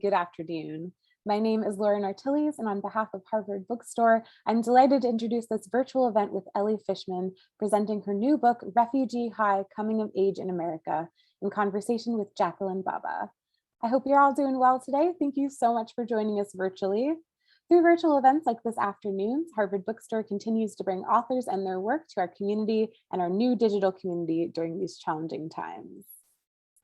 Good afternoon. My name is Lauren Artilles, and on behalf of Harvard Bookstore, I'm delighted to introduce this virtual event with Elly Fishman, presenting her new book, Refugee High, Coming of Age in America, in conversation with Jacqueline Bhabha. I hope you're all doing well today. Thank you so much for joining us virtually. Through virtual events like this afternoon, Harvard Bookstore continues to bring authors and their work to our community and our new digital community during these challenging times.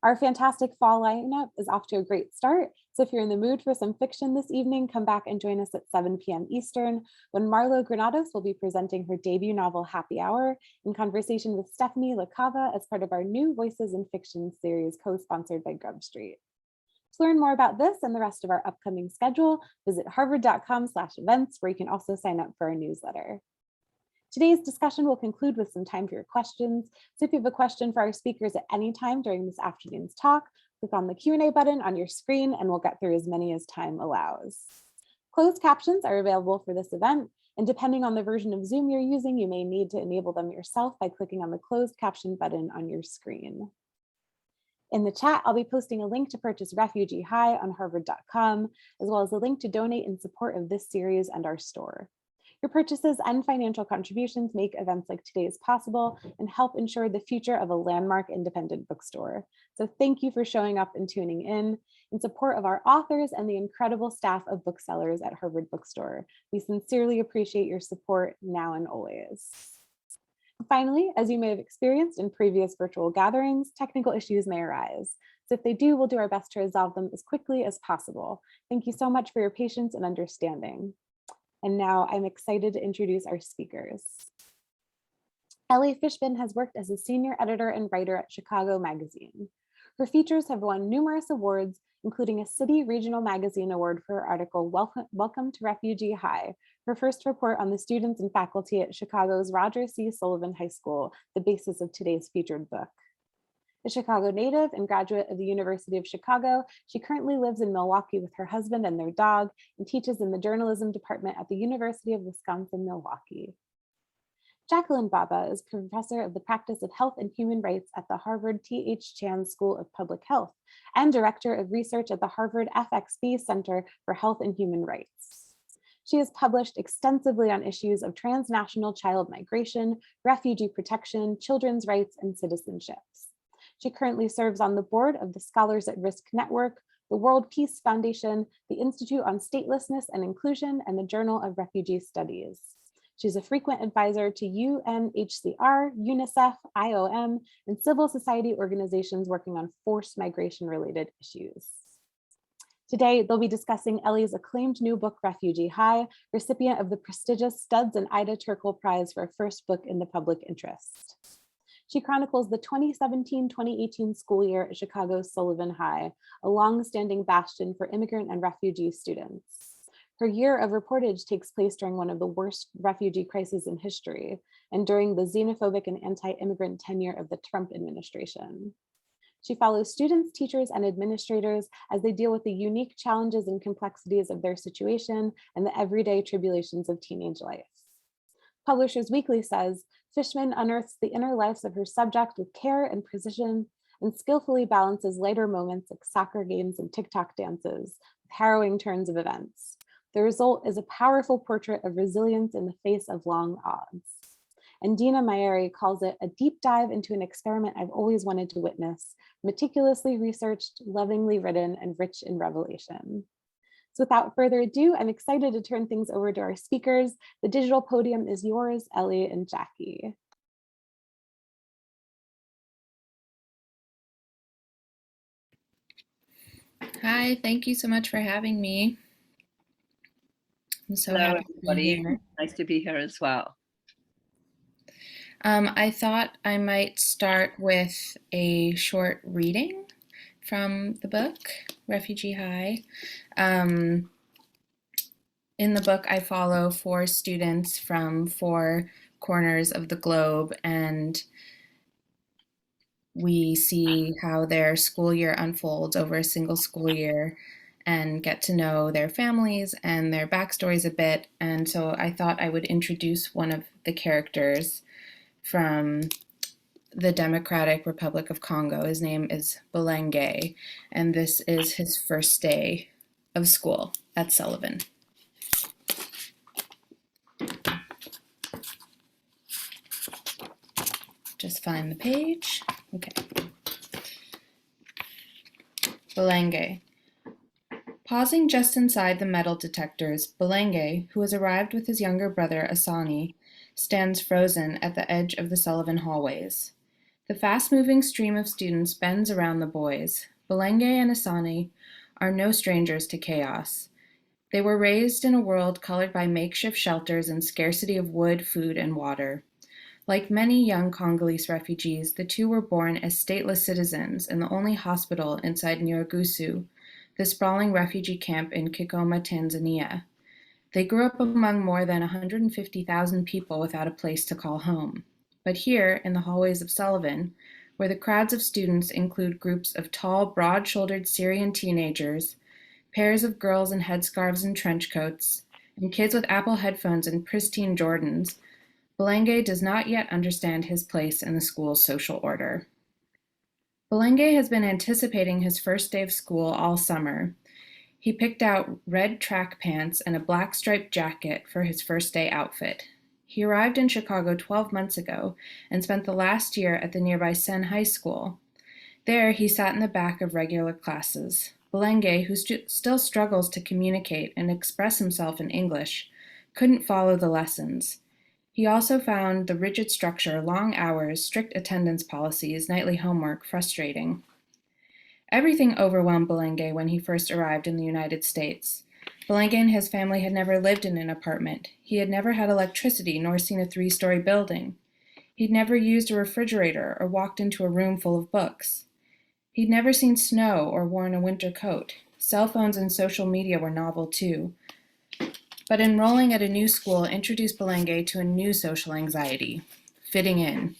Our fantastic fall lineup is off to a great start. So if you're in the mood for some fiction this evening, come back and join us at 7 p.m. Eastern, when Marlo Granados will be presenting her debut novel, Happy Hour, in conversation with Stephanie LaCava as part of our new Voices in Fiction series, co-sponsored by Grub Street. To learn more about this and the rest of our upcoming schedule, visit harvard.com/events, where you can also sign up for our newsletter. Today's discussion will conclude with some time for your questions. So if you have a question for our speakers at any time during this afternoon's talk, click on the Q&A button on your screen and we'll get through as many as time allows. Closed captions are available for this event, and depending on the version of Zoom you're using, you may need to enable them yourself by clicking on the closed caption button on your screen. In the chat, I'll be posting a link to purchase Refugee High on harvard.com, as well as a link to donate in support of this series and our store. Your purchases and financial contributions make events like today's possible and help ensure the future of a landmark independent bookstore. So thank you for showing up and tuning in support of our authors and the incredible staff of booksellers at Harvard Bookstore. We sincerely appreciate your support now and always. Finally, as you may have experienced in previous virtual gatherings, technical issues may arise. So if they do, we'll do our best to resolve them as quickly as possible. Thank you so much for your patience and understanding. And now I'm excited to introduce our speakers. Elly Fishman has worked as a senior editor and writer at Chicago Magazine. Her features have won numerous awards, including a City Regional Magazine Award for her article, Welcome to Refugee High, her first report on the students and faculty at Chicago's Roger C. Sullivan High School, the basis of today's featured book. A Chicago native and graduate of the University of Chicago, she currently lives in Milwaukee with her husband and their dog and teaches in the journalism department at the University of Wisconsin-Milwaukee. Jacqueline Bhabha is professor of the practice of health and human rights at the Harvard T.H. Chan School of Public Health and director of research at the Harvard FXB Center for Health and Human Rights. She has published extensively on issues of transnational child migration, refugee protection, children's rights, and citizenships. She currently serves on the board of the Scholars at Risk Network, the World Peace Foundation, the Institute on Statelessness and Inclusion, and the Journal of Refugee Studies. She's a frequent advisor to UNHCR, UNICEF, IOM, and civil society organizations working on forced migration-related issues. Today, they'll be discussing Elly's acclaimed new book, Refugee High, recipient of the prestigious Studs and Ida Turkel Prize for a first book in the public interest. She chronicles the 2017-2018 school year at Chicago's Sullivan High, a long-standing bastion for immigrant and refugee students. Her year of reportage takes place during one of the worst refugee crises in history, and during the xenophobic and anti-immigrant tenure of the Trump administration. She follows students, teachers, and administrators as they deal with the unique challenges and complexities of their situation and the everyday tribulations of teenage life. Publishers Weekly says, Fishman unearths the inner lives of her subject with care and precision and skillfully balances lighter moments like soccer games and TikTok dances with harrowing turns of events. The result is a powerful portrait of resilience in the face of long odds. And Dina Mayeri calls it a deep dive into an experiment I've always wanted to witness, meticulously researched, lovingly written, and rich in revelation. So without further ado, I'm excited to turn things over to our speakers. The digital podium is yours, Elly and Jackie. Hi, thank you so much for having me. I'm so Hello, happy everybody. to be here. Nice to be here as well. I thought I might start with a short reading from the book, Refugee High. In the book, I follow 4 students from 4 corners of the globe, and we see how their school year unfolds over a single school year and get to know their families and their backstories a bit. And so I thought I would introduce one of the characters from the Democratic Republic of Congo. His name is Belenge, and this is his first day of school at Sullivan. Just find the page. Okay. Belenge. Pausing just inside the metal detectors, Belenge, who has arrived with his younger brother Asani, stands frozen at the edge of the Sullivan hallways. The fast-moving stream of students bends around the boys. Belenge and Asani are no strangers to chaos. They were raised in a world colored by makeshift shelters and scarcity of wood, food, and water. Like many young Congolese refugees, the two were born as stateless citizens in the only hospital inside Nyarugusu, the sprawling refugee camp in Kigoma, Tanzania. They grew up among more than 150,000 people without a place to call home. But here, in the hallways of Sullivan, where the crowds of students include groups of tall, broad-shouldered Syrian teenagers, pairs of girls in headscarves and trench coats, and kids with Apple headphones and pristine Jordans, Belenge does not yet understand his place in the school's social order. Belenge has been anticipating his first day of school all summer. He picked out red track pants and a black striped jacket for his first day outfit. He arrived in Chicago 12 months ago and spent the last year at the nearby Sen High School. There, he sat in the back of regular classes. Belenge, who still struggles to communicate and express himself in English, couldn't follow the lessons. He also found the rigid structure, long hours, strict attendance policies, nightly homework frustrating. Everything overwhelmed Belenge when he first arrived in the United States. Belenge and his family had never lived in an apartment. He had never had electricity nor seen a 3-story building. He'd never used a refrigerator or walked into a room full of books. He'd never seen snow or worn a winter coat. Cell phones and social media were novel too. But enrolling at a new school introduced Belenge to a new social anxiety, fitting in.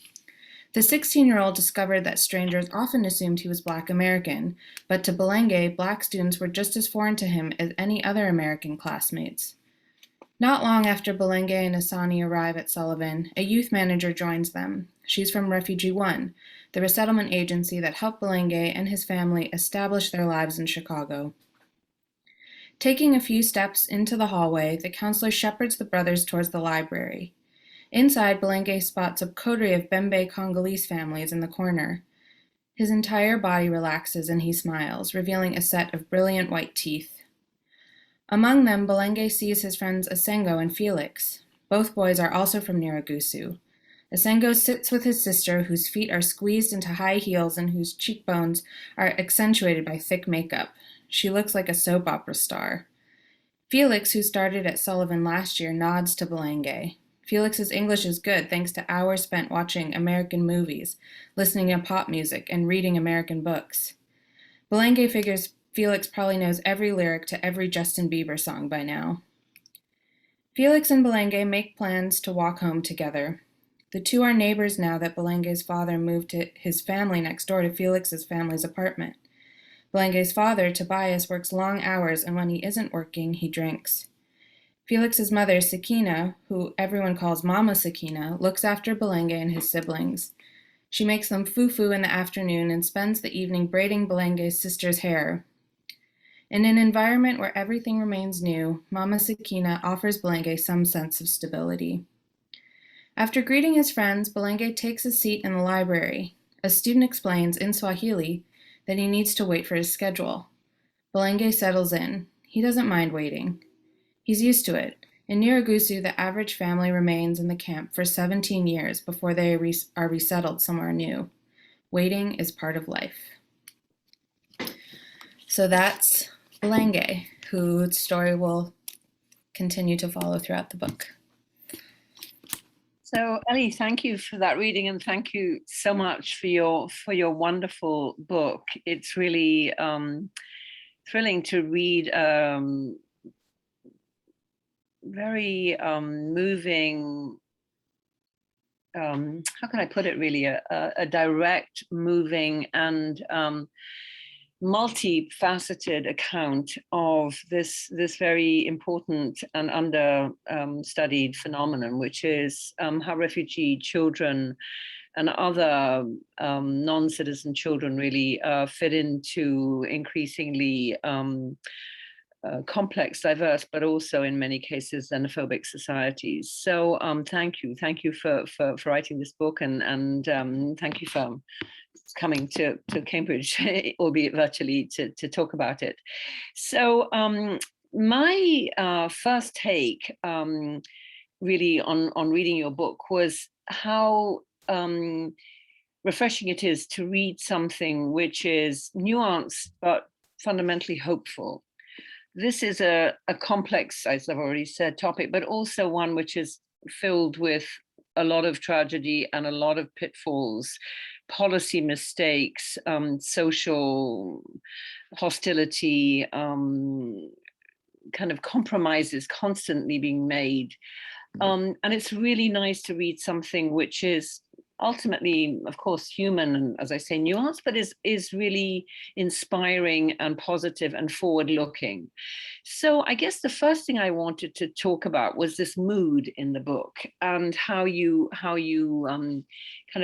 The 16-year-old discovered that strangers often assumed he was Black American, but to Belenge, Black students were just as foreign to him as any other American classmates. Not long after Belenge and Asani arrive at Sullivan, a youth manager joins them. She's from Refugee One, the resettlement agency that helped Belenge and his family establish their lives in Chicago. Taking a few steps into the hallway, the counselor shepherds the brothers towards the library. Inside, Belenge spots a coterie of Bembe Congolese families in the corner. His entire body relaxes and he smiles, revealing a set of brilliant white teeth. Among them, Belenge sees his friends Asengo and Felix. Both boys are also from Nyarugusu. Asengo sits with his sister, whose feet are squeezed into high heels and whose cheekbones are accentuated by thick makeup. She looks like a soap opera star. Felix, who started at Sullivan last year, nods to Belenge. Felix's English is good thanks to hours spent watching American movies, listening to pop music, and reading American books. Belenge figures Felix probably knows every lyric to every Justin Bieber song by now. Felix and Belenge make plans to walk home together. The two are neighbors now that Belenge's father moved to his family next door to Felix's family's apartment. Belenge's father, Tobias, works long hours, and when he isn't working, he drinks. Felix's mother, Sakina, who everyone calls Mama Sakina, looks after Belenge and his siblings. She makes them fufu in the afternoon and spends the evening braiding Belenge's sister's hair. In an environment where everything remains new, Mama Sakina offers Belenge some sense of stability. After greeting his friends, Belenge takes a seat in the library. A student explains, in Swahili, that he needs to wait for his schedule. Belenge settles in. He doesn't mind waiting. He's used to it. In Nyarugusu, the average family remains in the camp for 17 years before they are resettled somewhere new. Waiting is part of life. So that's Belenge, whose story will continue to follow throughout the book. So Elly, thank you for that reading, and thank you so much for your wonderful book. It's really thrilling to read. Very moving. How can I put it? Really, a direct, moving, and multifaceted account of this very important and under studied phenomenon, which is how refugee children and other non-citizen children really fit into increasingly complex, diverse, but also in many cases xenophobic societies. So thank you for writing this book, and thank you for coming to Cambridge, albeit virtually, to talk about it. So my first take really on reading your book was how refreshing it is to read something which is nuanced but fundamentally hopeful. This is a complex, as I've already said, topic, but also one which is filled with a lot of tragedy and a lot of pitfalls, policy mistakes, social hostility, kind of compromises constantly being made. And it's really nice to read something which is ultimately, of course, human and, as I say, nuanced, but is really inspiring and positive and forward-looking. So I guess the first thing I wanted to talk about was this mood in the book and how you kind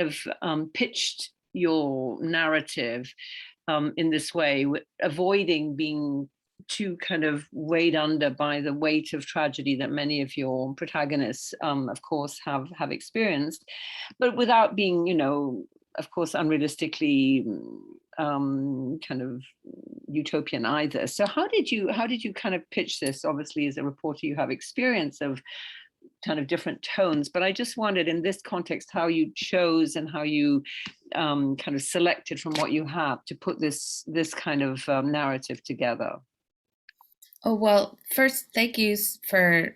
of pitched your narrative in this way, avoiding being too kind of weighed under by the weight of tragedy that many of your protagonists, of course, have experienced, but without being, you know, of course, unrealistically kind of utopian either. So how did you kind of pitch this? Obviously, as a reporter, you have experience of kind of different tones, but I just wondered in this context how you chose and how you kind of selected from what you have to put this kind of narrative together. Oh, well, first, thank you for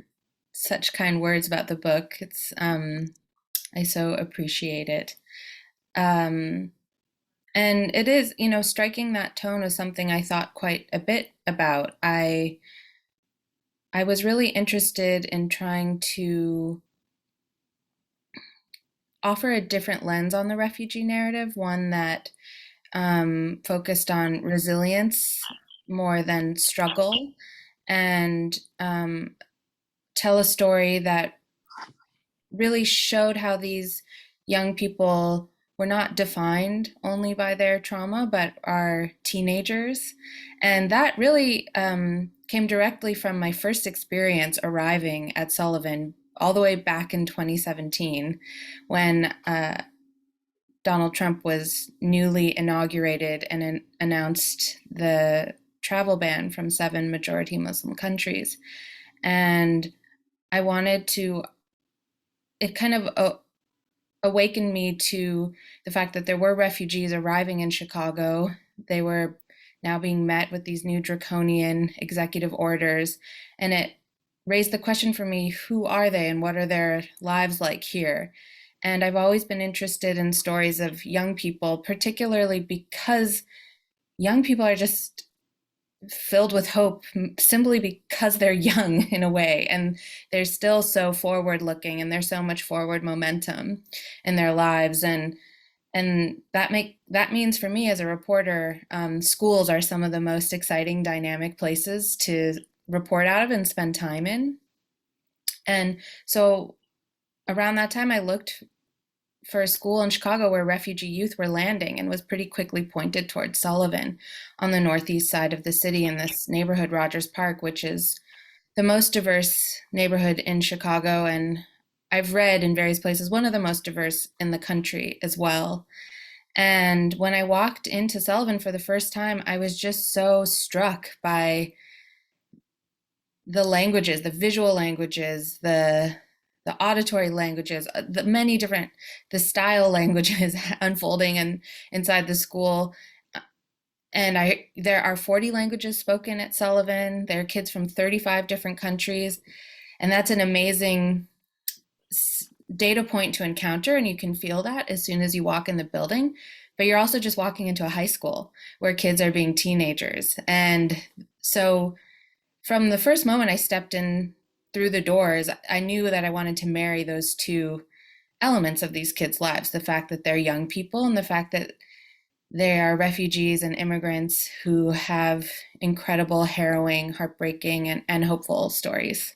such kind words about the book. It's I so appreciate it. And it is, you know, striking that tone was something I thought quite a bit about. I was really interested in trying to offer a different lens on the refugee narrative, one that focused on resilience more than struggle, and tell a story that really showed how these young people were not defined only by their trauma, but are teenagers. And that really came directly from my first experience arriving at Sullivan all the way back in 2017, when Donald Trump was newly inaugurated and announced the travel ban from 7 majority Muslim countries. And I wanted to, it kind of awakened me to the fact that there were refugees arriving in Chicago. They were now being met with these new draconian executive orders. And it raised the question for me, who are they and what are their lives like here? And I've always been interested in stories of young people, particularly because young people are just filled with hope simply because they're young in a way, and they're still so forward looking, and there's so much forward momentum in their lives. And that means for me as a reporter, schools are some of the most exciting, dynamic places to report out of and spend time in. And so around that time, I looked for a school in Chicago where refugee youth were landing, and was pretty quickly pointed towards Sullivan on the northeast side of the city in this neighborhood, Rogers Park, which is the most diverse neighborhood in Chicago. And I've read in various places, one of the most diverse in the country as well. And when I walked into Sullivan for the first time, I was just so struck by the languages, the visual languages, the auditory languages, the many different, the style languages unfolding and inside the school. And there are 40 languages spoken at Sullivan. There are kids from 35 different countries. And that's an amazing data point to encounter. And you can feel that as soon as you walk in the building. But you're also just walking into a high school where kids are being teenagers. And so from the first moment I stepped in through the doors, I knew that I wanted to marry those two elements of these kids' lives, the fact that they're young people and the fact that they are refugees and immigrants who have incredible, harrowing, heartbreaking, and hopeful stories.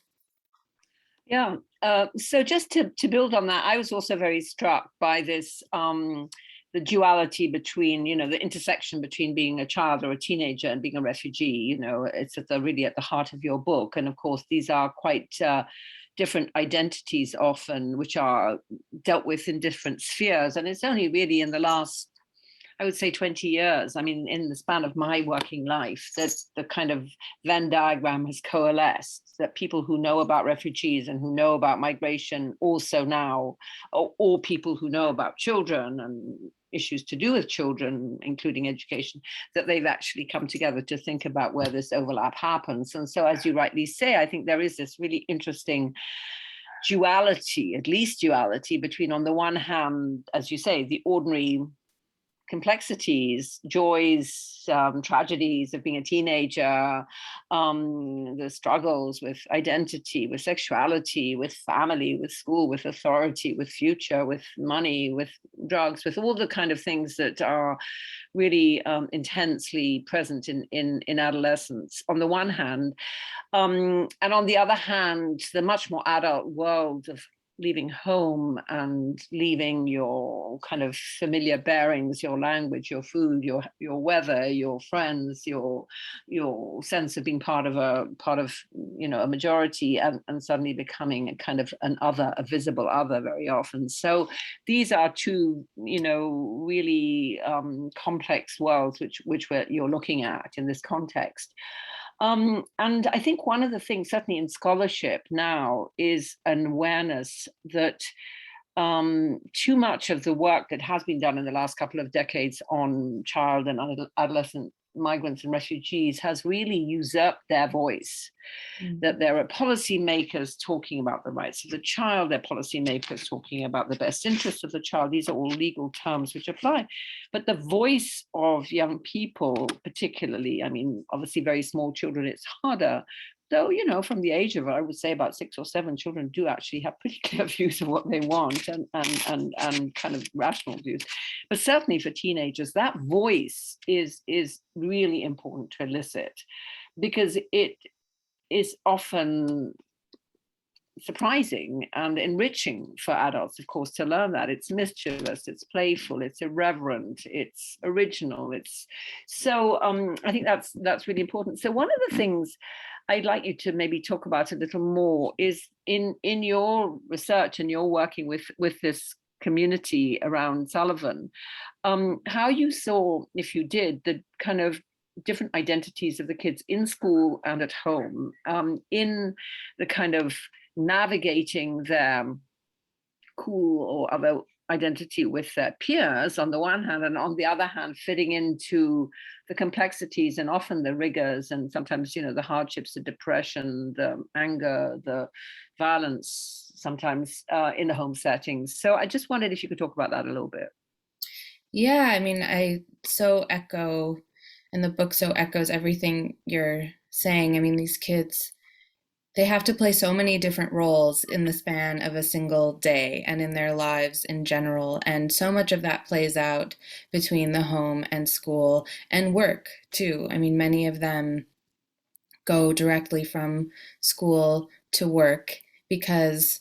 Yeah. So just to build on that, I was also very struck by this the duality between, the intersection between being a child or a teenager and being a refugee. It's really at the heart of your book. And of course, these are quite different identities often, which are dealt with in different spheres. And it's only really in the last, I would say, 20 years, in the span of my working life, that the kind of Venn diagram has coalesced, that people who know about refugees and who know about migration also now, or people who know about children and issues to do with children, including education, that they've actually come together to think about where this overlap happens. And so, as you rightly say, I think there is this really interesting duality, at least duality, between, on the one hand, as you say, the ordinary complexities, joys, tragedies of being a teenager, the struggles with identity, with sexuality, with family, with school, with authority, with future, with money, with drugs, with all the kind of things that are really intensely present in adolescence, on the one hand. And on the other hand, the much more adult world of leaving home and leaving your kind of familiar bearings, your language, your food, your weather, your friends, your sense of being part of a majority, and suddenly becoming a kind of an other, a visible other very often. So these are two really complex worlds which you're looking at in this context. And I think one of the things, certainly in scholarship now, is an awareness that too much of the work that has been done in the last couple of decades on child and adolescent migrants and refugees has really usurped their voice. That there are policymakers talking about the rights of the child, there are policymakers talking about the best interests of the child. These are all legal terms which apply. But the voice of young people, particularly, obviously very small children, it's harder. Though, from the age of, I would say, about 6 or 7, children do actually have pretty clear views of what they want and kind of rational views. But certainly for teenagers, that voice is really important to elicit, because it is often surprising and enriching for adults, of course, to learn that. It's mischievous, it's playful, it's irreverent, it's original. It's so I think that's really important. So one of the things I'd like you to maybe talk about a little more is in your research and your working with this community around Sullivan, how you saw, if you did, the kind of different identities of the kids in school and at home, in the kind of navigating their cool or other identity with their peers on the one hand, and on the other hand, fitting into the complexities and often the rigors and sometimes, the hardships, the depression, the anger, the violence, sometimes in the home settings. So I just wondered if you could talk about that a little bit. Yeah, I so echo, and the book so echoes everything you're saying. These kids, they have to play so many different roles in the span of a single day and in their lives in general. And so much of that plays out between the home and school and work too. Many of them go directly from school to work because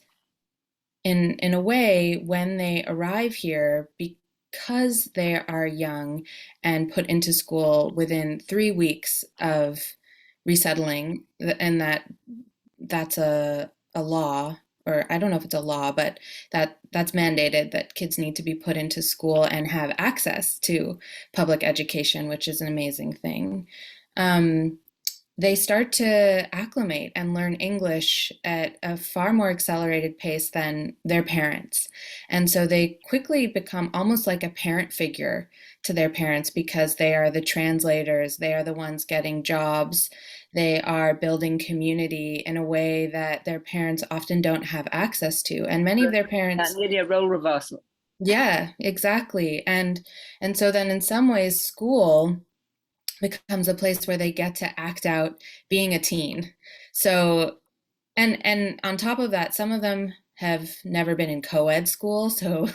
in a way, when they arrive here, because they are young and put into school within 3 weeks of resettling, and that's a law, or I don't know if it's a law, but that's mandated, that kids need to be put into school and have access to public education, which is an amazing thing. They start to acclimate and learn English at a far more accelerated pace than their parents. And so they quickly become almost like a parent figure to their parents, because they are the translators, they are the ones getting jobs, they are building community in a way that their parents often don't have access to. And many of their parents... Really a role reversal. Yeah, exactly. And so then in some ways, school becomes a place where they get to act out being a teen. So, and on top of that, some of them have never been in co-ed school, so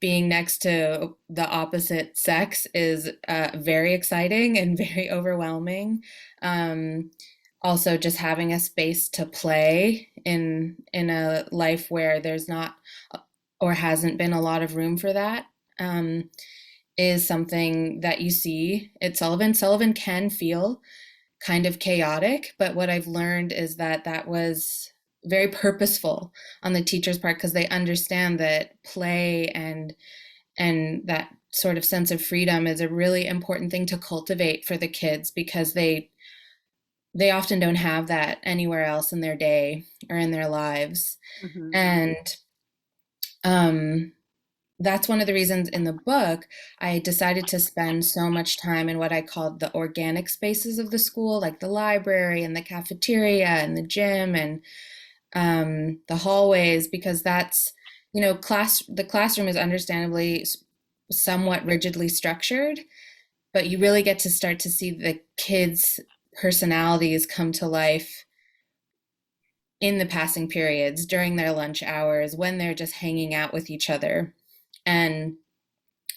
being next to the opposite sex is very exciting and very overwhelming. Also, just having a space to play in a life where there's not or hasn't been a lot of room for that. is something that you see at Sullivan. Sullivan can feel kind of chaotic, but what I've learned is that that was very purposeful on the teacher's part, because they understand that play and that sort of sense of freedom is a really important thing to cultivate for the kids, because they often don't have that anywhere else in their day or in their lives. Mhm. And that's one of the reasons in the book I decided to spend so much time in what I called the organic spaces of the school, like the library and the cafeteria and the gym and the hallways, because that's, the classroom is understandably somewhat rigidly structured, but you really get to start to see the kids' personalities come to life in the passing periods, during their lunch hours, when they're just hanging out with each other. And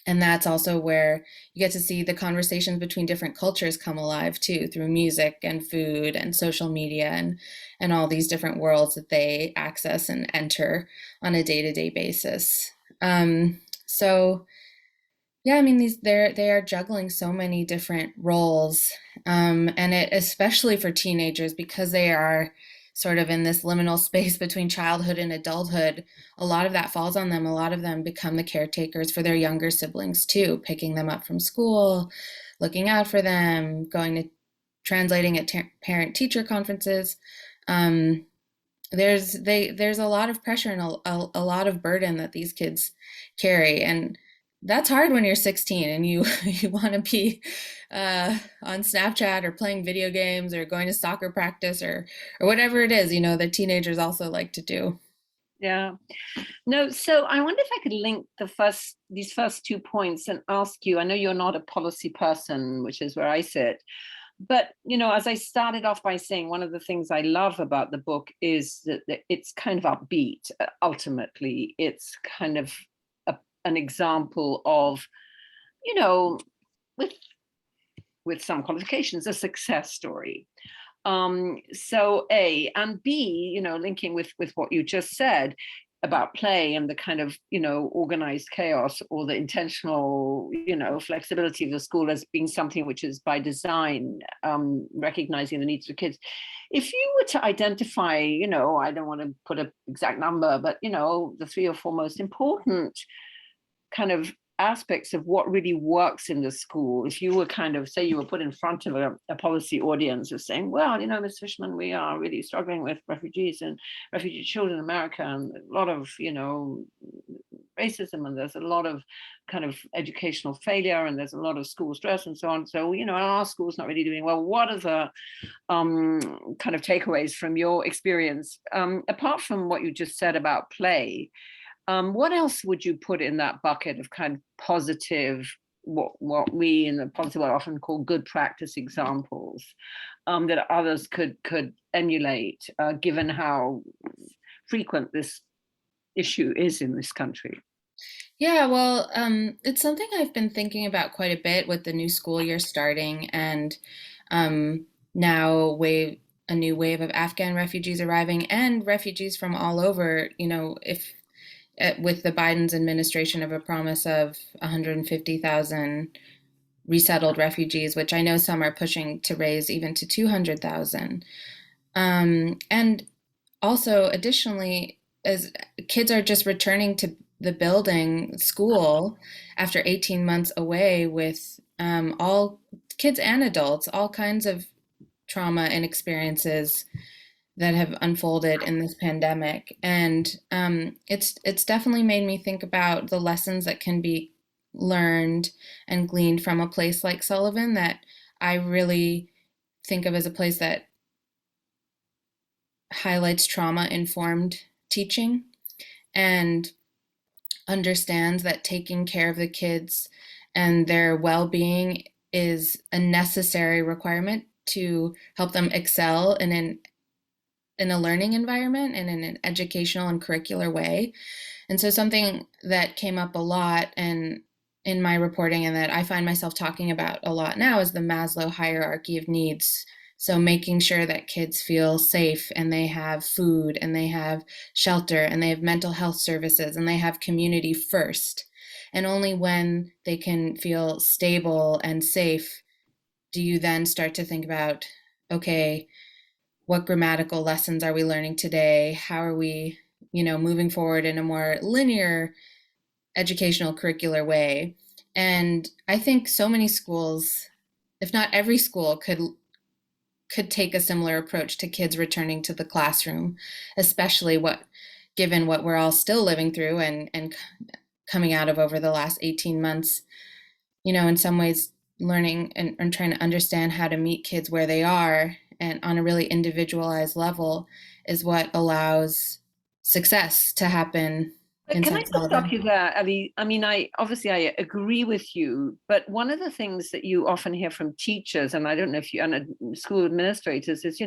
that's also where you get to see the conversations between different cultures come alive too, through music and food and social media and all these different worlds that they access and enter on a day-to-day basis. So yeah, I mean, they are juggling so many different roles, and it, especially for teenagers, because they are sort of in this liminal space between childhood and adulthood. A lot of that falls on them. A lot of them become the caretakers for their younger siblings too, picking them up from school, looking out for them, going to translating at parent-teacher conferences. There's a lot of pressure and a lot of burden that these kids carry, and that's hard when you're 16 and you you want to be on Snapchat or playing video games or going to soccer practice or whatever it is, that teenagers also like to do. Yeah. No, so I wonder if I could link these first 2 points and ask you, I know you're not a policy person, which is where I sit, but as I started off by saying, one of the things I love about the book is that it's kind of upbeat. Ultimately, it's kind of an example of, with some qualifications, a success story. So A, and B, linking with what you just said about play and the kind of, organized chaos, or the intentional, flexibility of the school as being something which is by design, recognizing the needs of kids. If you were to identify, I don't want to put an exact number, but, the 3 or 4 most important kind of aspects of what really works in the school, if you were kind of, say, you were put in front of a policy audience of saying, well, Ms. Fishman, we are really struggling with refugees and refugee children in America, and a lot of, racism, and there's a lot of kind of educational failure, and there's a lot of school stress and so on. So, our school's not really doing well. What are the kind of takeaways from your experience, apart from what you just said about play? What else would you put in that bucket of kind of positive, what we in the policy world often call good practice examples, that others could emulate, given how frequent this issue is in this country? Yeah, well, it's something I've been thinking about quite a bit with the new school year starting, and now a new wave of Afghan refugees arriving, and refugees from all over. If with the Biden's administration of a promise of 150,000 resettled refugees, which I know some are pushing to raise even to 200,000. And also, additionally, as kids are just returning to the school after 18 months away with all kids and adults, all kinds of trauma and experiences that have unfolded in this pandemic. And it's definitely made me think about the lessons that can be learned and gleaned from a place like Sullivan, that I really think of as a place that highlights trauma-informed teaching and understands that taking care of the kids and their well-being is a necessary requirement to help them excel in a learning environment and in an educational and curricular way. And so something that came up a lot and in my reporting, and that I find myself talking about a lot now, is the Maslow hierarchy of needs. So making sure that kids feel safe, and they have food, and they have shelter, and they have mental health services, and they have community first. And only when they can feel stable and safe do you then start to think about, okay, what grammatical lessons are we learning today? How are we, moving forward in a more linear educational curricular way? And I think so many schools, if not every school, could take a similar approach to kids returning to the classroom, especially given what we're all still living through and coming out of over the last 18 months. In some ways, learning and trying to understand how to meet kids where they are and on a really individualized level is what allows success to happen But in can I St. just stop Sullivan. you there, Ellie? I mean, I agree with you, but one of the things that you often hear from teachers, and I don't know if you and school administrators, is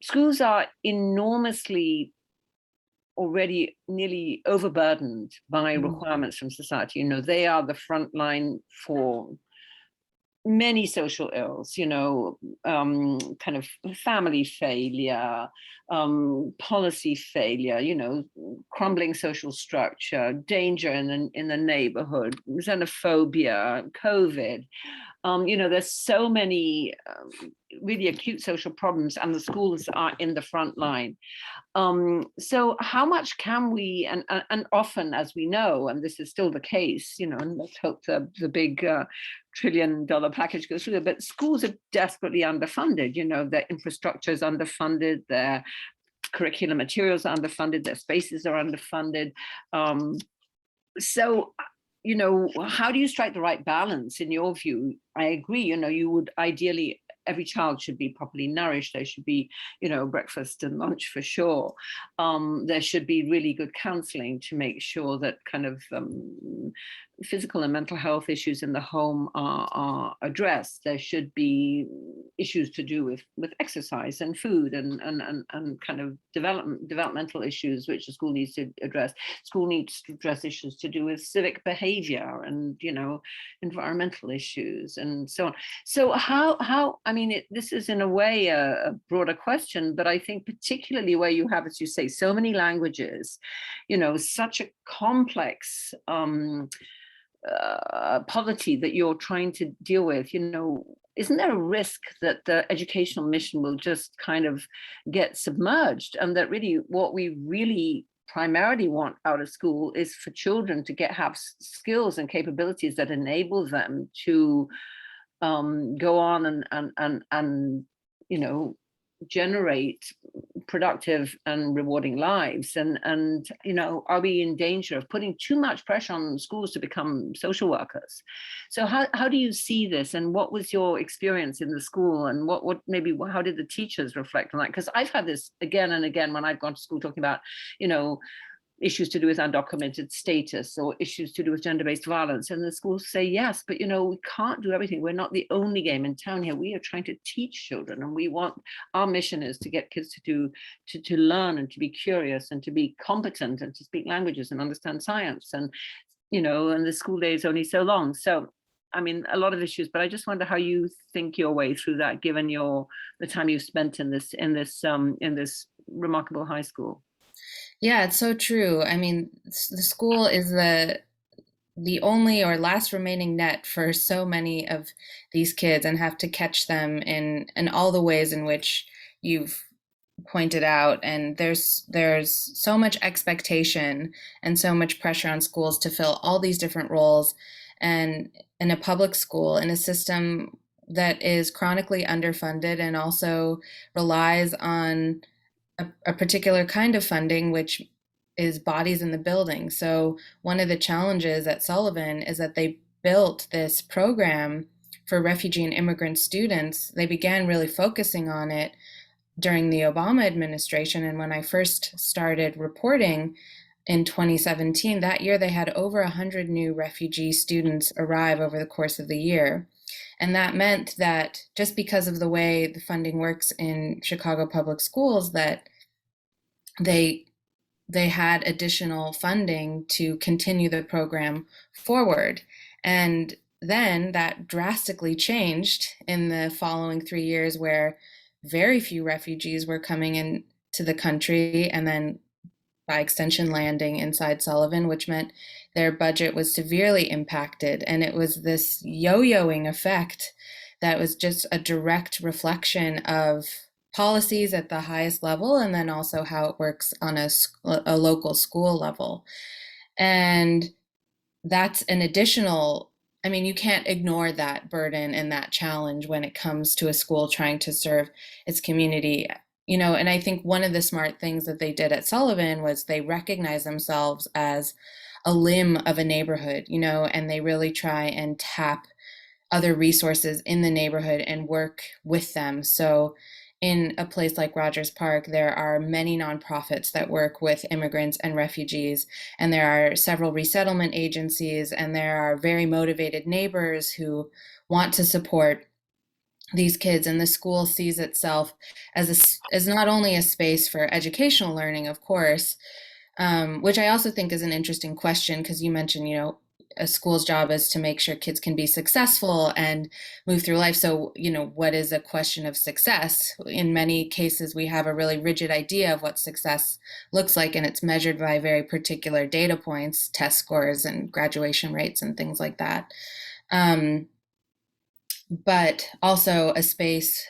schools are enormously already nearly overburdened by requirements from society. They are the front line for many social ills, kind of family failure, policy failure, crumbling social structure, danger in the neighborhood, xenophobia, COVID. There's so many really acute social problems, and the schools are in the front line. So how much can we, and often, as we know, and this is still the case, and let's hope the big $1 trillion package goes through, but schools are desperately underfunded. Their infrastructure is underfunded, their curriculum materials are underfunded, their spaces are underfunded. So how do you strike the right balance in your view? I agree, you would ideally, every child should be properly nourished. There should be, breakfast and lunch for sure. There should be really good counseling to make sure that kind of physical and mental health issues in the home are addressed. There should be issues to do with exercise and food and kind of developmental issues, which the school needs to address. School needs to address issues to do with civic behavior and, environmental issues and so on. So how I mean, this is in a way a broader question, but I think particularly where you have, as you say, so many languages, such a complex poverty that you're trying to deal with, isn't there a risk that the educational mission will just kind of get submerged, and that really what we really primarily want out of school is for children to have skills and capabilities that enable them to go on and generate productive and rewarding lives, and are we in danger of putting too much pressure on schools to become social workers? So how do you see this, and what was your experience in the school, and what maybe how did the teachers reflect on that? Because I've had this again and again when I've gone to school talking about issues to do with undocumented status or issues to do with gender-based violence, and the schools say yes, but we can't do everything. We're not the only game in town here. We are trying to teach children, and our mission is to get kids to learn and to be curious and to be competent and to speak languages and understand science, and and the school day is only so long. So I mean, a lot of issues, but I just wonder how you think your way through that, given the time you've spent in this remarkable high school. Yeah, it's so true. I mean, the school is the only or last remaining net for so many of these kids, and have to catch them in all the ways in which you've pointed out. And there's so much expectation and so much pressure on schools to fill all these different roles. And in a public school, in a system that is chronically underfunded and also relies on a particular kind of funding, which is bodies in the building. So one of the challenges at Sullivan is that they built this program for refugee and immigrant students. They began really focusing on it during the Obama administration. And when I first started reporting in 2017, that year they had over 100 new refugee students arrive over the course of the year. And that meant that just because of the way the funding works in Chicago public schools, that they had additional funding to continue the program forward. And then that drastically changed in the following 3 years, where very few refugees were coming into the country, and then by extension landing inside Sullivan, which meant their budget was severely impacted. And it was this yo-yoing effect that was just a direct reflection of policies at the highest level, and then also how it works on a local school level. And that's an additional, I mean, you can't ignore that burden and that challenge when it comes to a school trying to serve its community. And I think one of the smart things that they did at Sullivan was they recognized themselves as a limb of a neighborhood, and they really try and tap other resources in the neighborhood and work with them. So in a place like Rogers Park, there are many nonprofits that work with immigrants and refugees, and there are several resettlement agencies, and there are very motivated neighbors who want to support these kids. And the school sees itself as not only a space for educational learning, of course, which I also think is an interesting question, because you mentioned, a school's job is to make sure kids can be successful and move through life. So, what is a question of success? In many cases, we have a really rigid idea of what success looks like, and it's measured by very particular data points, test scores and graduation rates and things like that. But also a space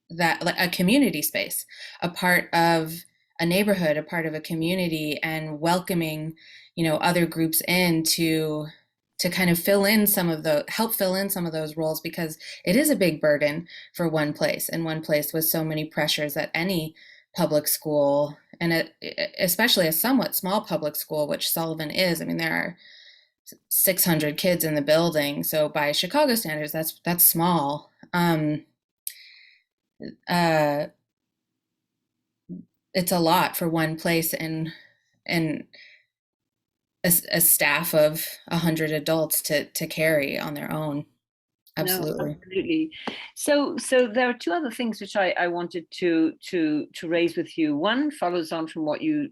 like a community space, a part of a neighborhood, a part of a community, and welcoming, other groups in to kind of help fill in some of those roles, because it is a big burden for one place, and one place with so many pressures at any public school, and especially a somewhat small public school, which Sullivan is. I mean, there are 600 kids in the building, so by Chicago standards, that's small. It's a lot for one place, and a staff of 100 adults to carry on their own. Absolutely. No, absolutely. So there are two other things which I wanted to raise with you. One follows on from what you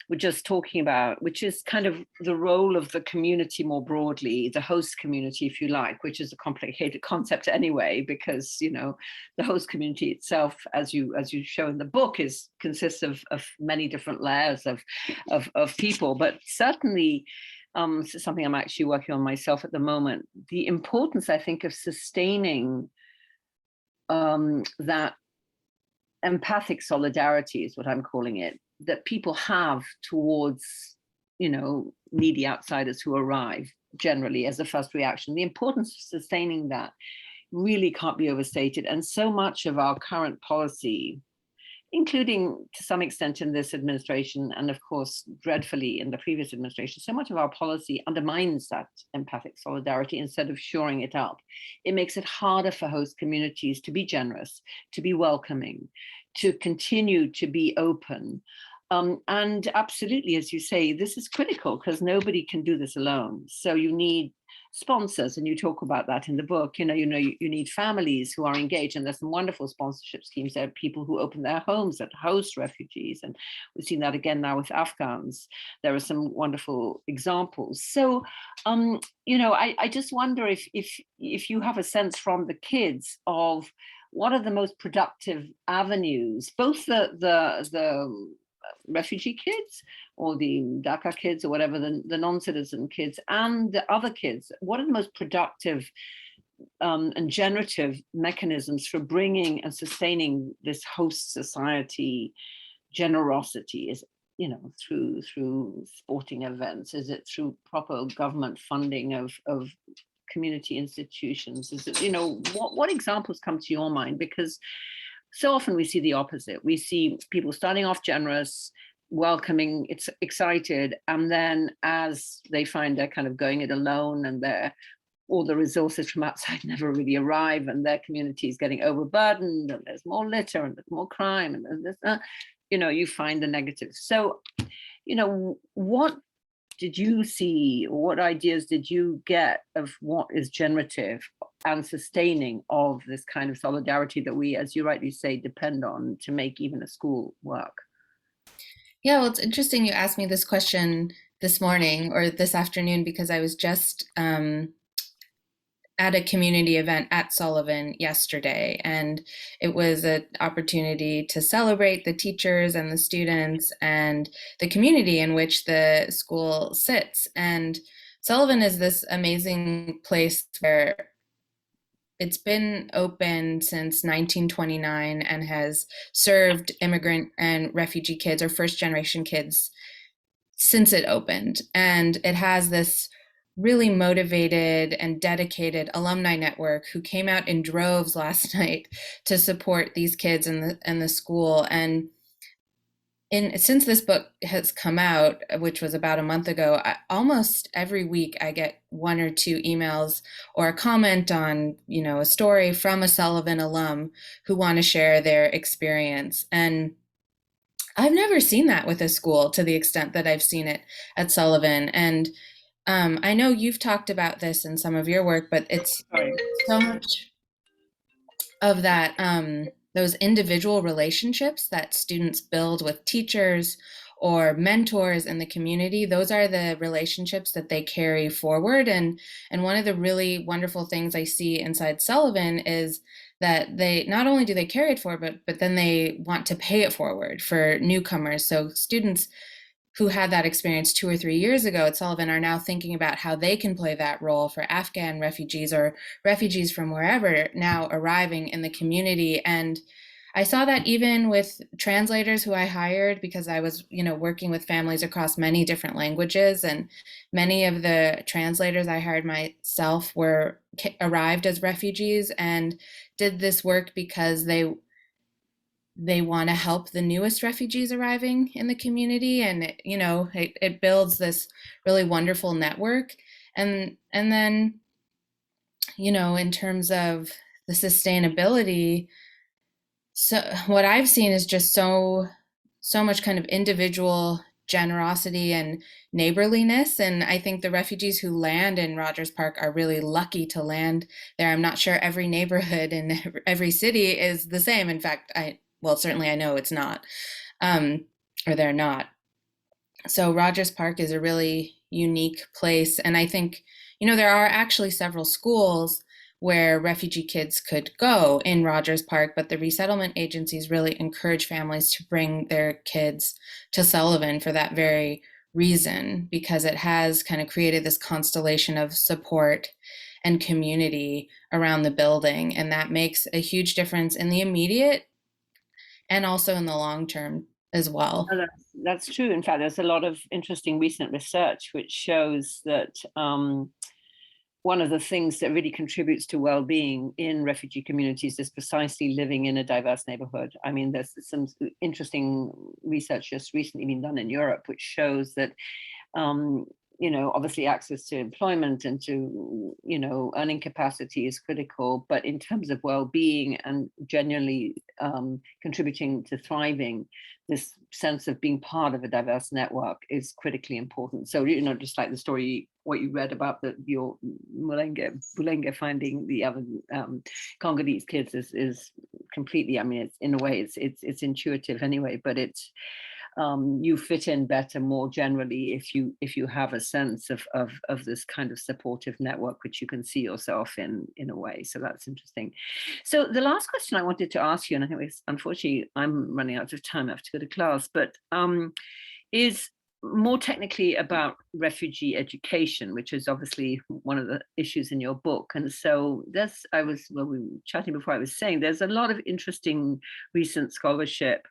were just talking about, which is kind of the role of the community more broadly, the host community, if you like, which is a complicated concept anyway, because the host community itself, as you show in the book, consists of many different layers of people. But certainly, this is something I'm actually working on myself at the moment. The importance, I think, of sustaining that empathic solidarity is what I'm calling it, that people have towards, needy outsiders who arrive generally as a first reaction. The importance of sustaining that really can't be overstated. And so much of our current policy, including to some extent in this administration, and of course, dreadfully in the previous administration, so much of our policy undermines that empathic solidarity instead of shoring it up. It makes it harder for host communities to be generous, to be welcoming, to continue to be open. And absolutely, as you say, this is critical because nobody can do this alone. So you need sponsors, and you talk about that in the book. You need families who are engaged, and there's some wonderful sponsorship schemes. There are people who open their homes that host refugees, and we've seen that again now with Afghans. There are some wonderful examples. So, I just wonder if you have a sense from the kids of what are the most productive avenues, both the refugee kids or the DACA kids or whatever, the non-citizen kids, and the other kids. What are the most productive and generative mechanisms for bringing and sustaining this host society generosity? Is through sporting events? Is it through proper government funding of community institutions? Is it, what examples come to your mind? Because so often we see the opposite. We see people starting off generous, welcoming, it's excited, and then as they find they're kind of going it alone, and all the resources from outside never really arrive, and their community is getting overburdened, and there's more litter, and there's more crime, and there's this, you find the negatives. So, what did you see, or what ideas did you get of what is generative and sustaining of this kind of solidarity that we, as you rightly say, depend on to make even a school work? Yeah, well, it's interesting you asked me this question this morning or this afternoon, because I was just at a community event at Sullivan yesterday, and it was an opportunity to celebrate the teachers and the students and the community in which the school sits. And Sullivan is this amazing place where it's been open since 1929 and has served immigrant and refugee kids or first generation kids since it opened. And it has this really motivated and dedicated alumni network who came out in droves last night to support these kids and the school. And since this book has come out, which was about a month ago, almost every week I get one or two emails or a comment on, a story from a Sullivan alum who want to share their experience. And I've never seen that with a school to the extent that I've seen it at Sullivan. And I know you've talked about this in some of your work, but it's so much of that, those individual relationships that students build with teachers or mentors in the community. Those are the relationships that they carry forward. And one of the really wonderful things I see inside Sullivan is that they not only do they carry it forward, but then they want to pay it forward for newcomers. So students who had that experience 2 or 3 years ago at Sullivan are now thinking about how they can play that role for Afghan refugees or refugees from wherever now arriving in the community. And I saw that even with translators who I hired, because I was, working with families across many different languages, and many of the translators I hired myself arrived as refugees and did this work because they want to help the newest refugees arriving in the community. And, it builds this really wonderful network. And then, in terms of the sustainability, so what I've seen is just so much kind of individual generosity and neighborliness. And I think the refugees who land in Rogers Park are really lucky to land there. I'm not sure every neighborhood in every city is the same. In fact, certainly I know it's not, or they're not. So Rogers Park is a really unique place. And I think, there are actually several schools where refugee kids could go in Rogers Park, but the resettlement agencies really encourage families to bring their kids to Sullivan for that very reason, because it has kind of created this constellation of support and community around the building. And that makes a huge difference in the immediate and also in the long term as well. That's true. In fact, there's a lot of interesting recent research which shows that one of the things that really contributes to well-being in refugee communities is precisely living in a diverse neighborhood. I mean, there's some interesting research just recently been done in Europe, which shows that obviously access to employment and to, earning capacity is critical, but in terms of well-being and genuinely contributing to thriving, this sense of being part of a diverse network is critically important. So, just like the story, what you read about your Bulenge finding the other Congolese kids is completely, I mean, it's in a way, it's intuitive anyway, but it's, you fit in better more generally if you have a sense of this kind of supportive network which you can see yourself in a way. So that's interesting. So the last question I wanted to ask you, and I think unfortunately I'm running out of time, I have to go to class, but is more technically about refugee education, which is obviously one of the issues in your book. And so we were chatting before, I was saying there's a lot of interesting recent scholarship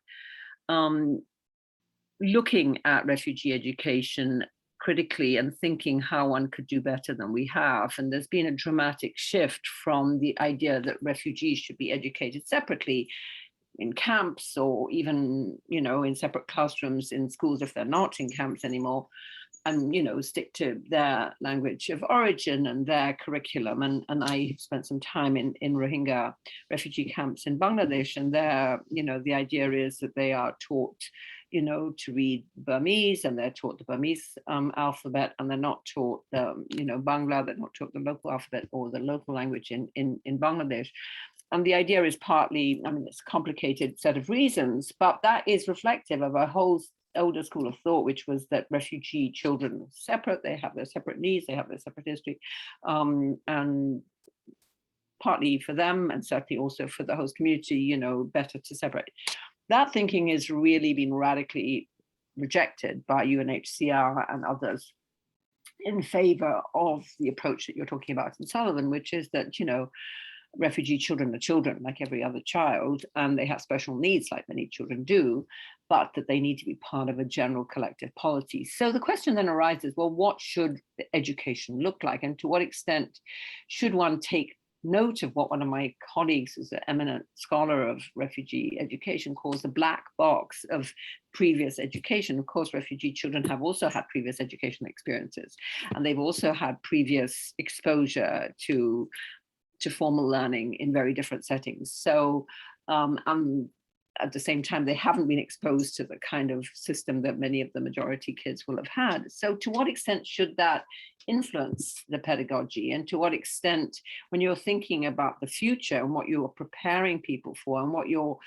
looking at refugee education critically and thinking how one could do better than we have. And there's been a dramatic shift from the idea that refugees should be educated separately in camps or even, in separate classrooms in schools if they're not in camps anymore, and, stick to their language of origin and their curriculum. And I spent some time in Rohingya refugee camps in Bangladesh, and there, the idea is that they are taught to read Burmese, and they're taught the Burmese alphabet, and they're not taught the, Bangla, they're not taught the local alphabet or the local language in Bangladesh. And the idea is partly, I mean, it's a complicated set of reasons, but that is reflective of a whole older school of thought, which was that refugee children are separate, they have their separate needs, they have their separate history. And partly for them and certainly also for the host community, you know, better to separate. That thinking has really been radically rejected by UNHCR and others in favor of the approach that you're talking about in Sullivan, which is that, you know, refugee children are children like every other child, and they have special needs like many children do, but that they need to be part of a general collective policy. So the question then arises, well, what should education look like? And to what extent should one take note of what one of my colleagues, who's an eminent scholar of refugee education, calls the black box of previous education? Of course, refugee children have also had previous educational experiences, and they've also had previous exposure to formal learning in very different settings. So, and at the same time, they haven't been exposed to the kind of system that many of the majority kids will have had. So to what extent should that influence the pedagogy? And to what extent, when you're thinking about the future and what you're preparing people for and what you're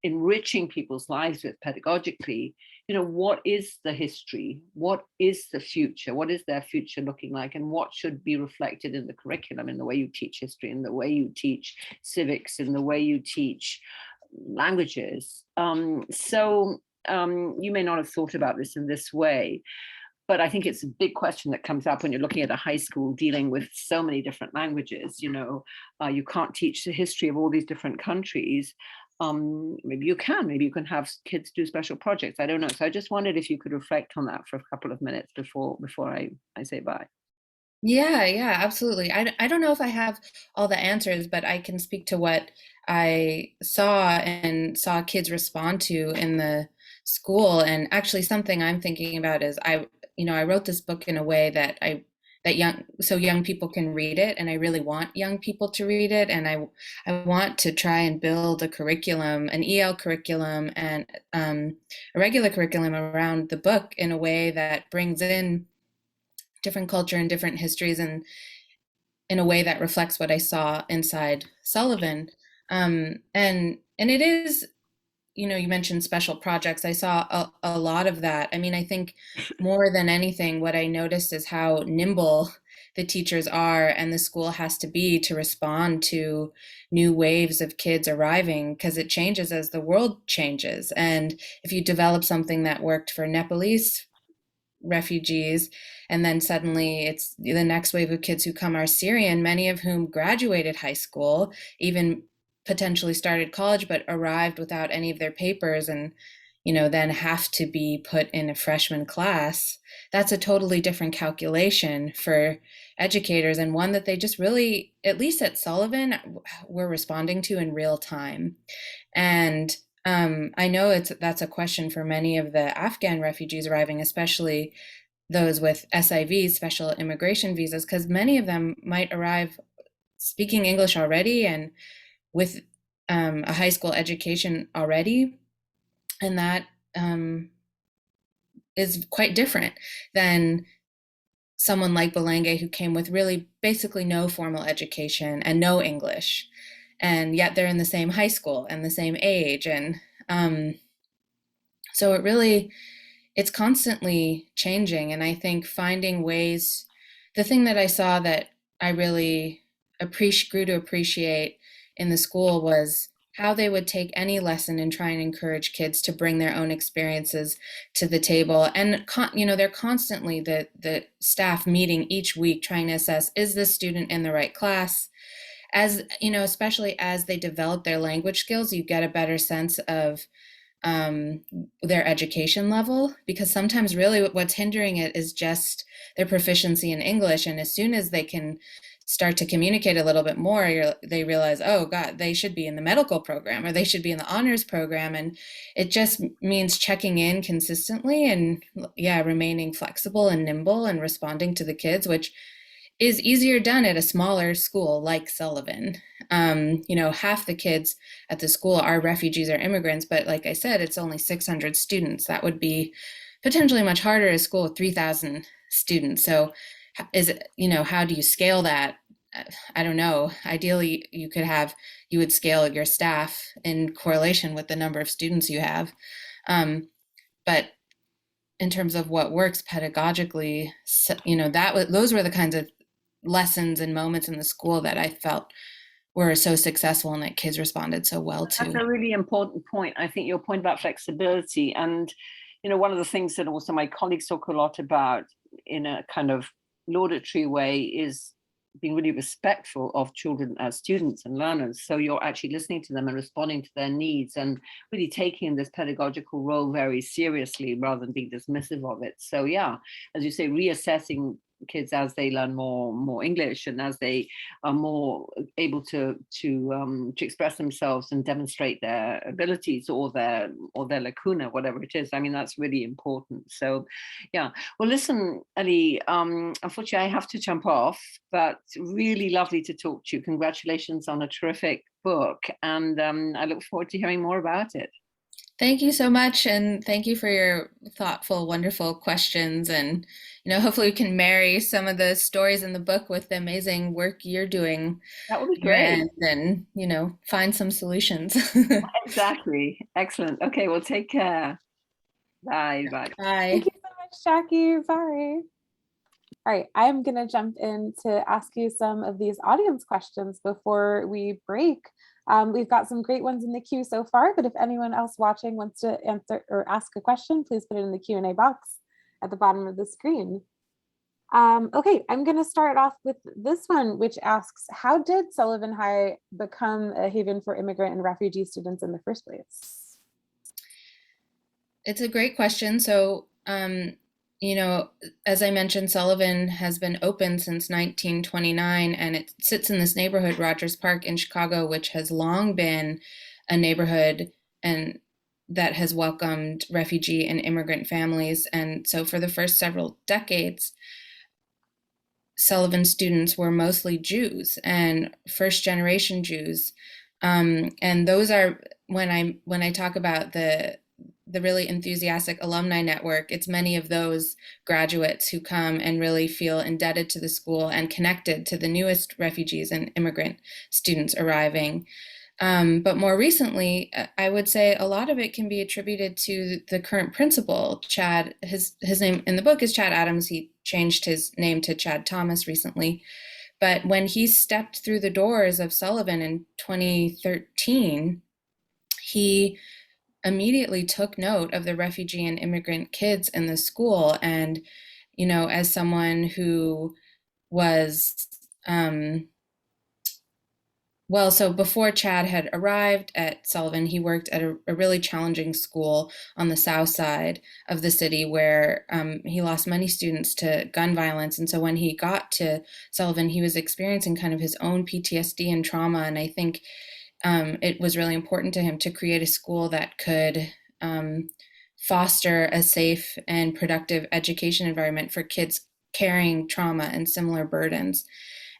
enriching people's lives with pedagogically, you know, what is the history? What is the future? What is their future looking like? And what should be reflected in the curriculum, in the way you teach history, in the way you teach civics, in the way you teach languages? You may not have thought about this in this way, but I think it's a big question that comes up when you're looking at a high school dealing with so many different languages. You know, you can't teach the history of all these different countries. Maybe you can have kids do special projects. I don't know. So I just wondered if you could reflect on that for a couple of minutes before I say bye. Yeah, absolutely. I don't know if I have all the answers, but I can speak to what I saw kids respond to in the school. And actually something I'm thinking about is I wrote this book in a way that young people can read it, and I really want young people to read it, and I want to try and build a curriculum, an EL curriculum and a regular curriculum around the book in a way that brings in different culture and different histories, and in a way that reflects what I saw inside Sullivan. And it is, you mentioned special projects. I saw a lot of that. I mean, I think more than anything, what I noticed is how nimble the teachers are and the school has to be to respond to new waves of kids arriving, because it changes as the world changes. And if you develop something that worked for Nepalese refugees, and then suddenly it's the next wave of kids who come are Syrian, many of whom graduated high school, even potentially started college, but arrived without any of their papers, and then have to be put in a freshman class. That's a totally different calculation for educators, and one that they just really, at least at Sullivan, were responding to in real time. And I know that's a question for many of the Afghan refugees arriving, especially those with SIVs, special immigration visas, because many of them might arrive speaking English already and with a high school education already. And that is quite different than someone like Belenge, who came with really basically no formal education and no English. And yet they're in the same high school and the same age. And so it's constantly changing. And I think finding ways, the thing that I saw that I really grew to appreciate in the school was how they would take any lesson and try and encourage kids to bring their own experiences to the table. And, they're constantly, the staff meeting each week, trying to assess, is this student in the right class? As, especially as they develop their language skills, you get a better sense of their education level, because sometimes really what's hindering it is just their proficiency in English. And as soon as they can start to communicate a little bit more, they realize, oh God, they should be in the medical program, or they should be in the honors program. And it just means checking in consistently and remaining flexible and nimble and responding to the kids, which is easier done at a smaller school like Sullivan. Half the kids at the school are refugees or immigrants, but like I said, it's only 600 students. That would be potentially much harder at a school with 3,000 students. So how do you scale that? I don't know. Ideally, you would scale your staff in correlation with the number of students you have. But in terms of what works pedagogically, those were the kinds of lessons and moments in the school that I felt were so successful and that kids responded so well That's to. a really important point. I think your point about flexibility, and one of the things that also my colleagues talk a lot about in a kind of laudatory way is being really respectful of children as students and learners. So you're actually listening to them and responding to their needs and really taking this pedagogical role very seriously rather than being dismissive of it. So yeah, as you say, reassessing kids as they learn more English and as they are more able to express themselves and demonstrate their abilities or their lacuna, whatever it is. I mean, that's really important. So yeah. Well, listen, Elly, unfortunately I have to jump off, but really lovely to talk to you. Congratulations on a terrific book, and I look forward to hearing more about it. Thank you so much, and thank you for your thoughtful, wonderful questions. And hopefully we can marry some of the stories in the book with the amazing work you're doing That would be your great. end, and find some solutions. Exactly. Excellent. Okay, well, take care. Bye. Bye. Bye. Thank you so much, Jackie. Bye. All right, I'm going to jump in to ask you some of these audience questions before we break. We've got some great ones in the queue so far, but if anyone else watching wants to answer or ask a question, please put it in the Q&A box at the bottom of the screen. Okay, I'm going to start off with this one, which asks, how did Sullivan High become a haven for immigrant and refugee students in the first place? It's a great question. So, as I mentioned, Sullivan has been open since 1929, and it sits in this neighborhood, Rogers Park in Chicago, which has long been a neighborhood and that has welcomed refugee and immigrant families. And so for the first several decades, Sullivan students were mostly Jews and first generation Jews. And those are, when I talk about the really enthusiastic alumni network, it's many of those graduates who come and really feel indebted to the school and connected to the newest refugees and immigrant students arriving. But more recently, I would say a lot of it can be attributed to the current principal, Chad. His name in the book is Chad Adams. He changed his name to Chad Thomas recently. But when he stepped through the doors of Sullivan in 2013, he immediately took note of the refugee and immigrant kids in the school. And, as someone who was, so before Chad had arrived at Sullivan, he worked at a really challenging school on the south side of the city where he lost many students to gun violence. And so when he got to Sullivan, he was experiencing kind of his own PTSD and trauma. And I think it was really important to him to create a school that could foster a safe and productive education environment for kids carrying trauma and similar burdens.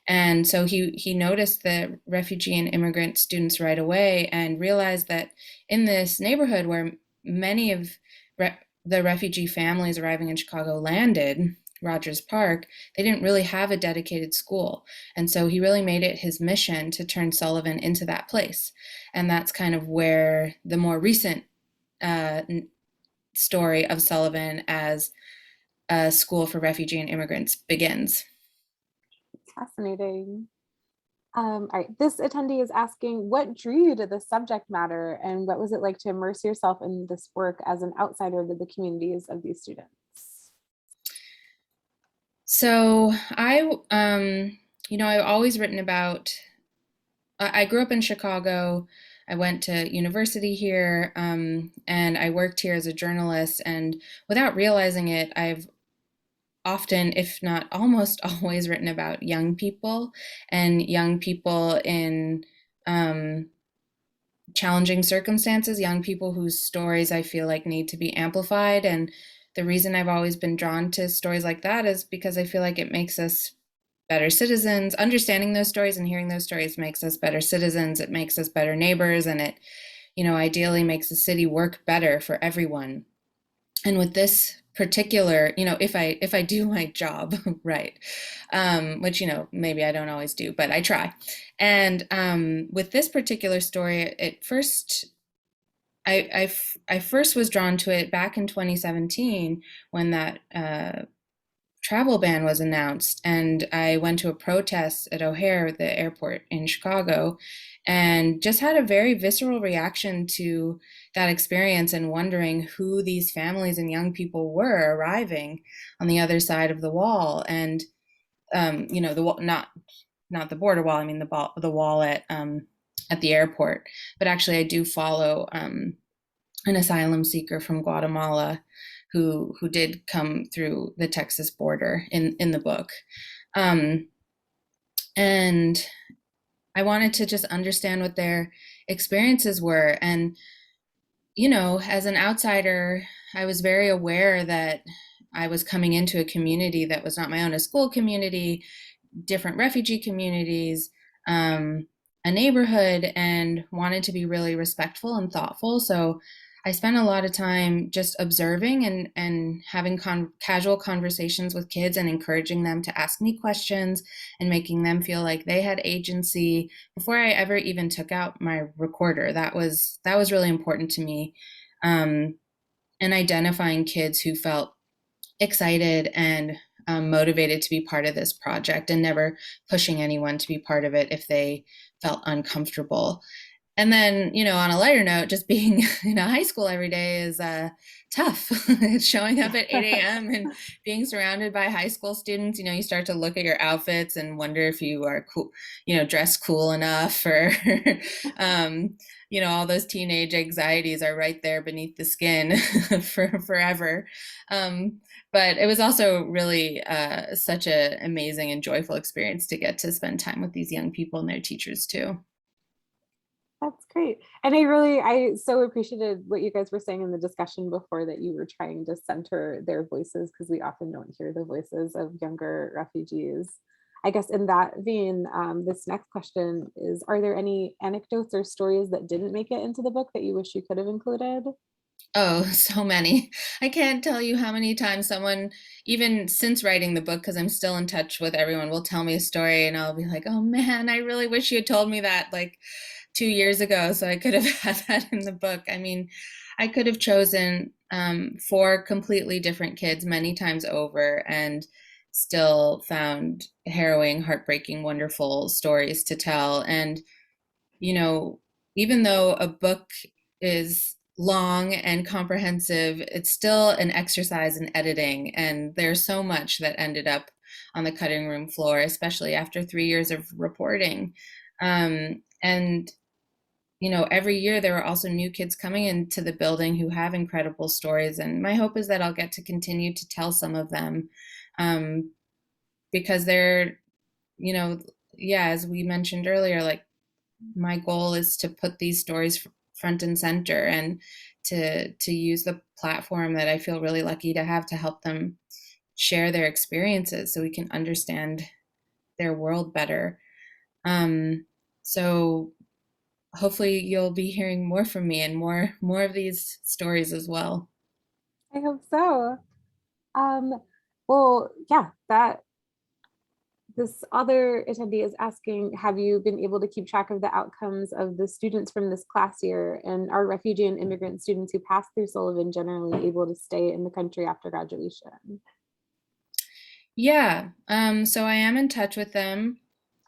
And so he noticed the refugee and immigrant students right away and realized that in this neighborhood where many of the refugee families arriving in Chicago landed, Rogers Park, they didn't really have a dedicated school. And so he really made it his mission to turn Sullivan into that place. And that's kind of where the more recent story of Sullivan as a school for refugee and immigrants begins. Fascinating. All right, this attendee is asking, what drew you to the subject matter and what was it like to immerse yourself in this work as an outsider to the communities of these students? So I've always written about, I grew up in Chicago. I went to university here, and I worked here as a journalist. And without realizing it, I've often, if not almost always, written about young people and young people in challenging circumstances, young people whose stories I feel like need to be amplified. And the reason I've always been drawn to stories like that is because I feel like it makes us better citizens. Understanding those stories and hearing those stories makes us better citizens. It makes us better neighbors, and it, ideally makes the city work better for everyone. And with this particular, if I do my job right, which, maybe I don't always do, but I try. And with this particular story, I first was drawn to it back in 2017 when that travel ban was announced, and I went to a protest at O'Hare, the airport in Chicago, and just had a very visceral reaction to that experience and wondering who these families and young people were arriving on the other side of the wall. And the wall, not the border wall. I mean the wall at the airport. But actually, I do follow an asylum seeker from Guatemala who did come through the Texas border in the book. And I wanted to just understand what their experiences were. And, as an outsider, I was very aware that I was coming into a community that was not my own, a school community, different refugee communities, a neighborhood, and wanted to be really respectful and thoughtful. So I spent a lot of time just observing and having casual conversations with kids and encouraging them to ask me questions and making them feel like they had agency before I ever even took out my recorder. That was really important to me. And identifying kids who felt excited and motivated to be part of this project, and never pushing anyone to be part of it if they felt uncomfortable. And then, on a lighter note, just being in a high school every day is tough. It's showing up at 8 a.m. and being surrounded by high school students. You start to look at your outfits and wonder if you are cool, dressed cool enough, or, all those teenage anxieties are right there beneath the skin for forever. But it was also really such an amazing and joyful experience to get to spend time with these young people and their teachers too. That's great. And I so appreciated what you guys were saying in the discussion before, that you were trying to center their voices, because we often don't hear the voices of younger refugees. I guess in that vein, this next question is, are there any anecdotes or stories that didn't make it into the book that you wish you could have included? Oh, so many. I can't tell you how many times someone, even since writing the book, because I'm still in touch with everyone, will tell me a story and I'll be like, oh man, I really wish you had told me that like 2 years ago, so I could have had that in the book. I mean, I could have chosen 4 completely different kids many times over and still found harrowing, heartbreaking, wonderful stories to tell. And, even though a book is long and comprehensive, it's still an exercise in editing. And there's so much that ended up on the cutting room floor, especially after 3 years of reporting. And every year there are also new kids coming into the building who have incredible stories. And my hope is that I'll get to continue to tell some of them, because they're, as we mentioned earlier, like my goal is to put these stories front and center, and to use the platform that I feel really lucky to have to help them share their experiences so we can understand their world better. So hopefully you'll be hearing more from me and more of these stories as well. I hope so. Well, yeah, this other attendee is asking, have you been able to keep track of the outcomes of the students from this class year? And are refugee and immigrant students who pass through Sullivan generally able to stay in the country after graduation? Yeah, so I am in touch with them.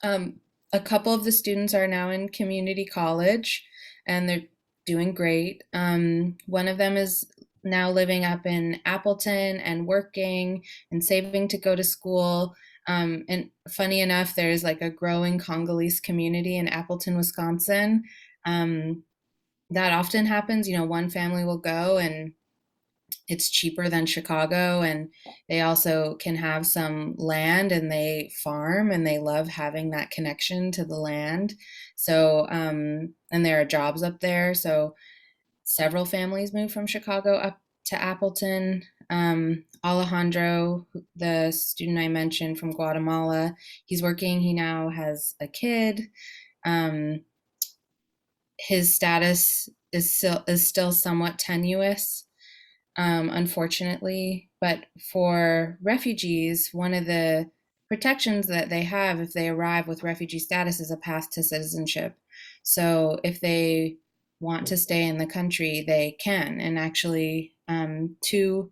A couple of the students are now in community college and they're doing great. One of them is now living up in Appleton and working and saving to go to school. And funny enough, there's like a growing Congolese community in Appleton, Wisconsin. That often happens. One family will go and it's cheaper than Chicago, and they also can have some land and they farm and they love having that connection to the land. So, and there are jobs up there. So several families moved from Chicago up to Appleton. Alejandro, the student I mentioned from Guatemala, he's working. He now has a kid. His status is still somewhat tenuous, unfortunately. But for refugees, one of the protections that they have if they arrive with refugee status is a path to citizenship. So if they want to stay in the country, they can. And actually, 2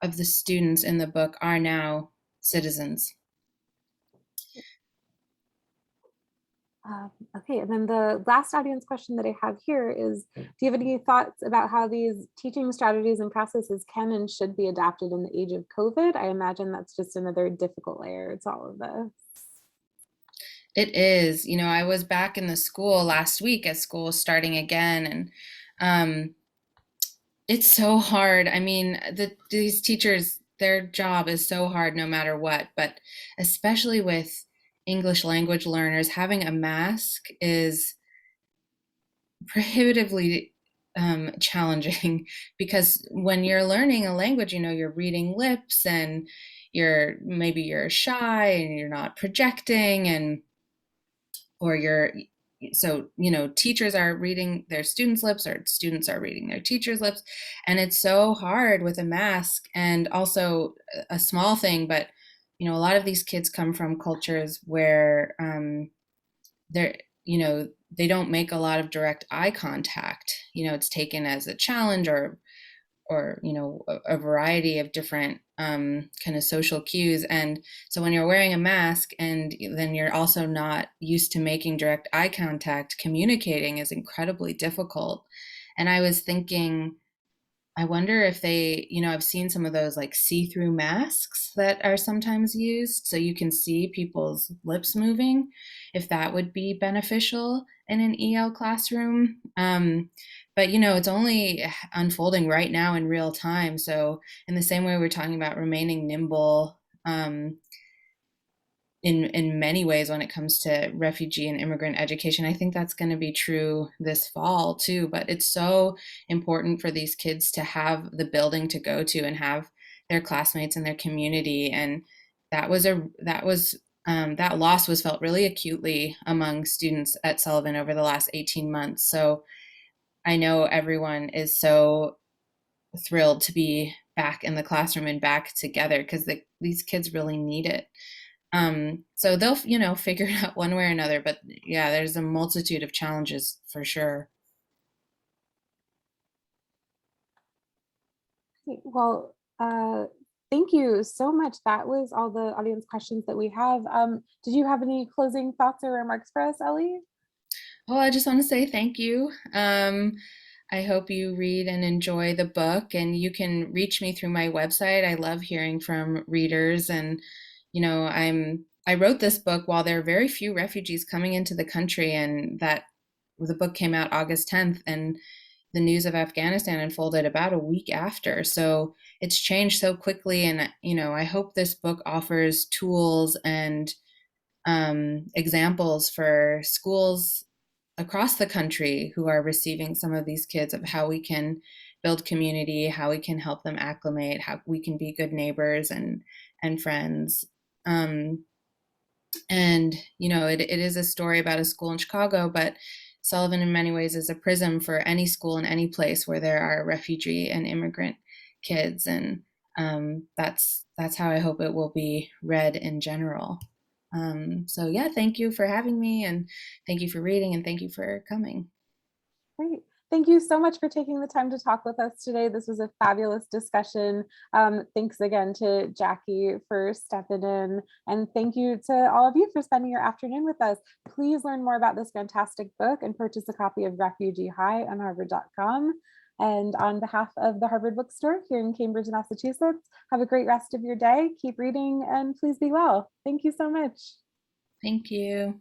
of the students in the book are now citizens. Okay, and then the last audience question that I have here is, do you have any thoughts about how these teaching strategies and processes can and should be adapted in the age of COVID? I imagine that's just another difficult layer to all of this. It is. I was back in the school last week as school was starting again, and it's so hard. I mean, these teachers, their job is so hard no matter what, but especially with English language learners, having a mask is prohibitively challenging because when you're learning a language, you're reading lips and maybe you're shy and you're not projecting teachers are reading their students' lips or students are reading their teachers' lips. And it's so hard with a mask. And also a small thing, but a lot of these kids come from cultures where they don't make a lot of direct eye contact. It's taken as a challenge or a variety of different kind of social cues. And so when you're wearing a mask and then you're also not used to making direct eye contact, communicating is incredibly difficult. And I was thinking, I wonder if I've seen some of those like see-through masks that are sometimes used so you can see people's lips moving, if that would be beneficial in an EL classroom. But it's only unfolding right now in real time. So in the same way we're talking about remaining nimble in many ways when it comes to refugee and immigrant education, I think that's going to be true this fall too. But it's so important for these kids to have the building to go to and have their classmates and their community. And that loss was felt really acutely among students at Sullivan over the last 18 months. So I know everyone is so thrilled to be back in the classroom and back together because these kids really need it. So they'll, figure it out one way or another. But yeah, there's a multitude of challenges for sure. Well, thank you so much. That was all the audience questions that we have. Did you have any closing thoughts or remarks for us, Elly? Oh, I just want to say thank you. I hope you read and enjoy the book, and you can reach me through my website. I love hearing from readers, and I wrote this book while there are very few refugees coming into the country, and that the book came out August 10th, and the news of Afghanistan unfolded about a week after. So it's changed so quickly, and I hope this book offers tools and examples for schools across the country who are receiving some of these kids of how we can build community, how we can help them acclimate, how we can be good neighbors and friends. And it is a story about a school in Chicago, but Sullivan in many ways is a prism for any school in any place where there are refugee and immigrant kids. And that's how I hope it will be read in general. So yeah, thank you for having me, and thank you for reading, and thank you for coming. Great. Thank you so much for taking the time to talk with us today. This was a fabulous discussion. Thanks again to Jackie for stepping in, and thank you to all of you for spending your afternoon with us. Please learn more about this fantastic book and purchase a copy of Refugee High on harvard.com. And on behalf of the Harvard Bookstore here in Cambridge, Massachusetts, have a great rest of your day. Keep reading and please be well. Thank you so much. Thank you.